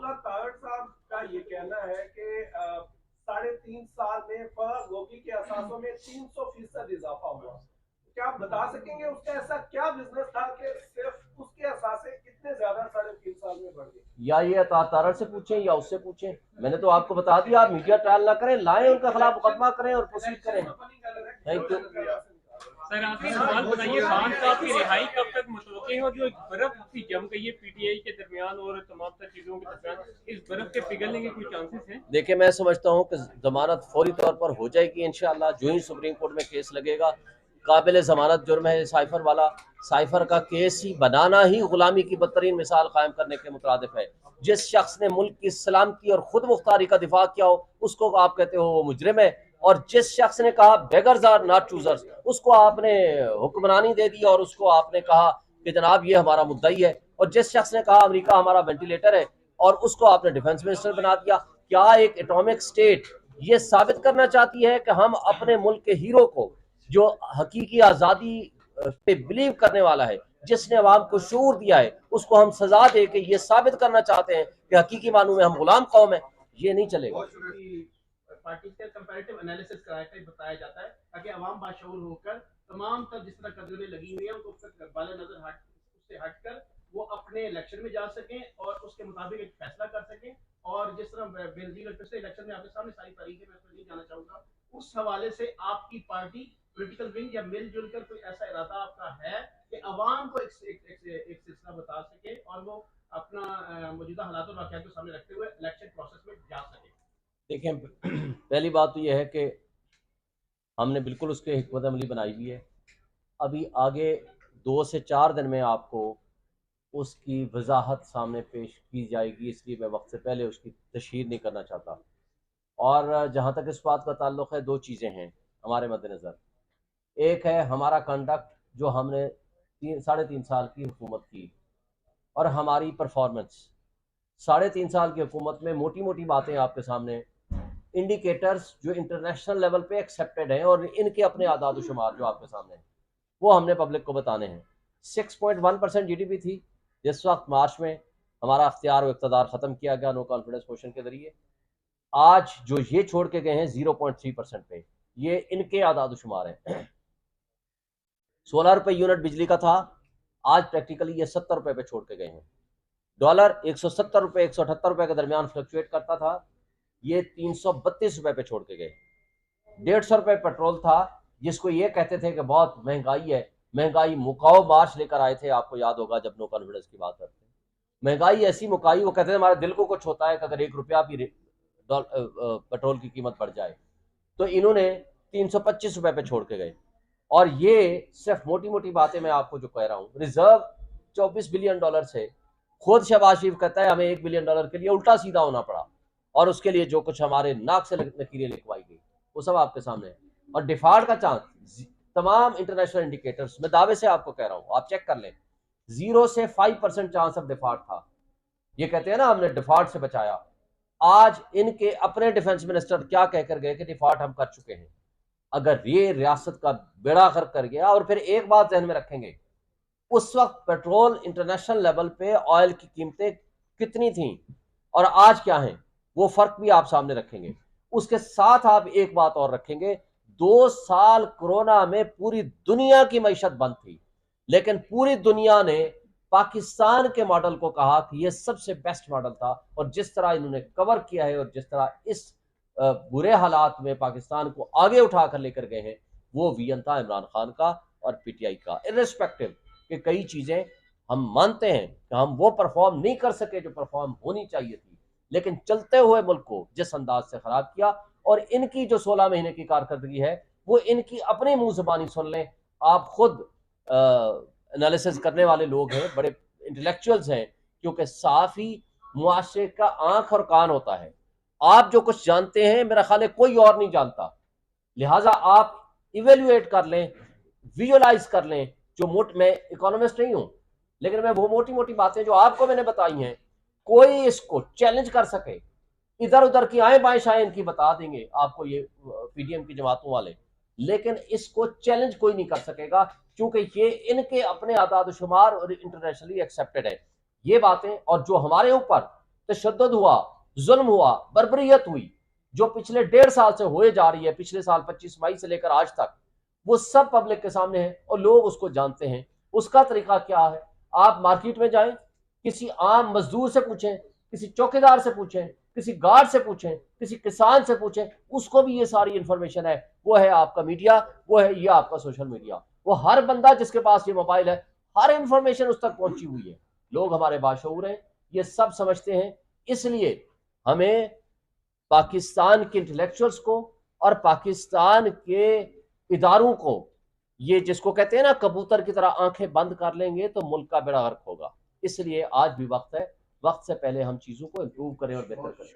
अब्दुल्ला तारड़ साहब का ये कहना है कि 3.5 साल में गोभी के असासों में 300% इजाफा हुआ। क्या आप बता सकेंगे उसका ऐसा क्या बिजनेस था कि सिर्फ उसके असासे कितने ज्यादा 3.5 साल में बढ़ गए? या ये तारड़ से पूछें या उससे पूछें। मैंने तो आपको बता दिया, आप मीडिया ट्रायल ना करें, लाएं उनके खिलाफ मुकदमा करें और प्रोसीड करें। Thank you sir. आखिरी सवाल बताइए, खान साहब की रिहाई कब तक मुतवक्की है? और जो बर्फ की जम गई है पीटीआई के दरमियान और तमाम तर चीजों के दरमियान, इस बर्फ के पिघलने के कोई चांसेस हैं? देखिए, मैं समझता हूँ कि जमानत फौरी तौर पर हो जाएगी इंशाअल्लाह। जो ही सुप्रीम कोर्ट में केस लगेगा, काबिल जमानत जुर्म है साइफर वाला। साइफर का केस ही बनाना ही गुलामी की बदतरीन मिसाल कायम करने के मुतरादिफ है। जिस शख्स ने मुल्क की सलामती और खुद मुख्तारी का दिफा किया हो, उसको आप कहते हो वो मुजरिम है। और जिस शख्स ने कहा बेगर्स आर नॉट चूजर्स, उसको आपने हुक्मरानी दे दी और उसको आपने कहा कि जनाब ये हमारा मुद्दई है। और जिस शख्स ने कहा अमेरिका हमारा वेंटिलेटर है, और उसको आपने डिफेंस मिनिस्टर बना दिया। क्या एक एटॉमिक स्टेट ये साबित करना चाहती है कि हम अपने मुल्क के हीरो को, जो हकीकी आज़ादी पे बिलीव करने वाला है, जिसने अवाम को शऊर दिया है, उसको हम सजा दे के ये साबित करना चाहते हैं कि हकीकी मानू में हम गुलाम कौम है? ये नहीं चलेगा। पार्टी का कंपैरेटिव एनालिसिस कराकर बताया जाता है ताकि अवाम बाशऊर होकर तमाम तर जिस तरह कदमें लगी हुई है उनको बाला नजर उससे हटकर वो अपने इलेक्शन में जा सकें और उसके मुताबिक एक फैसला कर सकें। और जिस तरह बेनजीर और पिछले इलेक्शन में आपके सामने सारी तारीखें मैं उसमें नहीं जाना चाहूंगा, उस हवाले से आपकी पार्टी पॉलिटिकल विंग या मिलजुल कर कोई ऐसा इरादा आपका है कि अवाम को एक सिलसिला बता सके और वो अपना मौजूदा हालात और वाक़यात को सामने रखते हुए इलेक्शन प्रोसेस में जा सके? देखिए, पहली बात तो यह है कि हमने बिल्कुल उसके हिकमत अमली बनाई हुई है। अभी आगे 2 से 4 दिन में आपको उसकी वजाहत सामने पेश की जाएगी, इसलिए मैं वक्त से पहले उसकी तशहीर नहीं करना चाहता। और जहाँ तक इस बात का ताल्लुक़ है, 2 चीज़ें हैं हमारे मद्देनज़र। एक है हमारा कंडक्ट, जो हमने 3.5 साल की हुकूमत की, और हमारी परफॉर्मेंस। 3.5 साल की हुकूमत में मोटी मोटी बातें आपके सामने, इंडिकेटर्स जो इंटरनेशनल लेवल पे एक्सेप्टेड हैं और इनके अपने आदाद शुमार जो आपके सामने हैं, वो हमने पब्लिक को बताने हैं। 6.1% GDP थी जिस वक्त मार्च में हमारा अख्तियार व इक़्तिदार ख़त्म किया गया नो कॉन्फिडेंस मोशन के ज़रिए। आज जो ये छोड़ के गए हैं 0.3% पे, ये इनके आदाद शुमार हैं। 16 रुपये यूनिट बिजली का था, आज प्रैक्टिकली ये 70 रुपये पे छोड़ के गए हैं। डॉलर 170 रुपये 178 रुपये के दरमियान फ्लक्चुएट करता था, ये 332 रुपये पे छोड़ के गए। 150 रुपये पेट्रोल था, जिसको ये कहते थे कि बहुत महंगाई है, महंगाई मुकाओ मार्च लेकर आए थे, आपको याद होगा जब नो कॉन्फिडेंस की बात करते हैं। महंगाई ऐसी मुकाई, वो कहते थे हमारे दिल को कुछ होता है कि अगर 1 रुपया भी पेट्रोल की कीमत बढ़ जाए। तो इन्होंने 325 रुपये पे छोड़ के गए। और ये सिर्फ मोटी मोटी बातें मैं आपको जो कह रहा हूँ। रिजर्व 24 बिलियन डॉलर से, खुद शहबाज शरीफ कहता है हमें 1 बिलियन डॉलर के लिए उल्टा सीधा होना पड़ा, और उसके लिए जो कुछ हमारे नाक से लकीरें लिखवाई गई वो सब आपके सामने है। और डिफॉल्ट का चांस, तमाम इंटरनेशनल इंडिकेटर्स, मैं दावे से आपको कह रहा हूँ, आप चेक कर लें, 0 से 5% चांस ऑफ डिफॉल्ट था। ये कहते हैं ना हमने डिफॉल्ट से बचाया। आज इनके अपने डिफेंस मिनिस्टर क्या कहकर गए कि डिफॉल्ट हम कर चुके हैं। अगर ये रियासत का बेड़ा गर्क कर गया, और फिर एक बात ध्यान में रखेंगे, उस वक्त पेट्रोल इंटरनेशनल लेवल पे ऑयल की कीमतें कितनी थीं और आज क्या हैं, वो फर्क भी आप सामने रखेंगे। उसके साथ आप एक बात और रखेंगे, 2 साल कोरोना में पूरी दुनिया की मईशत बंद थी, लेकिन पूरी दुनिया ने पाकिस्तान के मॉडल को कहा कि यह सबसे बेस्ट मॉडल था। और जिस तरह इन्होंने कवर किया है और जिस तरह इस बुरे हालात में पाकिस्तान को आगे उठाकर लेकर गए हैं, वो विजन था इमरान खान का और पीटीआई का। इर्रेस्पेक्टिव कि कई चीजें हम मानते हैं कि हम वो परफॉर्म नहीं कर सके जो परफॉर्म होनी चाहिए थी, लेकिन चलते हुए मुल्क को जिस अंदाज से खराब किया। और इनकी जो 16 महीने की कारकर्दगी है, वो इनकी अपनी मुंह ज़बानी सुन लें। आप खुद एनालिसिस करने वाले लोग हैं, बड़े इंटेलेक्चुअल्स हैं, क्योंकि साफ ही मुआशरे का आंख और कान होता है। आप जो कुछ जानते हैं मेरा ख्याल है कोई और नहीं जानता, लिहाजा आप इवेल्युएट कर लें, विजुअलाइज कर लें। मैं इकोनॉमिस्ट नहीं हूं, लेकिन मैं वो मोटी मोटी बातें जो आपको मैंने बताई हैं, कोई इसको चैलेंज कर सके, इधर उधर की आए बाएं शाएं इनकी बता देंगे आपको ये पीडीएम की जमातों वाले, लेकिन इसको चैलेंज कोई नहीं कर सकेगा, क्योंकि ये इनके अपने आदाद शुमार और इंटरनेशनली एक्सेप्टेड है ये बातें। और जो हमारे ऊपर तशद्दुद हुआ, जुल्म हुआ, बर्बरियत हुई, जो पिछले 1.5 साल से होए जा रही है, पिछले साल 25 मई से लेकर आज तक, वो सब पब्लिक के सामने है और लोग उसको जानते हैं। उसका तरीका क्या है? आप मार्केट में जाएं, किसी आम मजदूर से पूछें, किसी चौकीदार से पूछें, किसी गार्ड से पूछें, किसी किसान से पूछें, उसको भी ये सारी इंफॉर्मेशन है। वो है आपका मीडिया, वो है ये आपका सोशल मीडिया। वो हर बंदा जिसके पास ये मोबाइल है, हर इंफॉर्मेशन उस तक पहुंची हुई है। लोग हमारे बाशऊर हैं, ये सब समझते हैं। इसलिए हमें पाकिस्तान के इंटेलेक्चुअल्स को और पाकिस्तान के इदारों को, ये जिसको कहते हैं ना कबूतर की तरह आंखें बंद कर लेंगे तो मुल्क का बेड़ा गर्क होगा। इसलिए आज भी वक्त है, वक्त से पहले हम चीजों को इंप्रूव करें और बेहतर करें।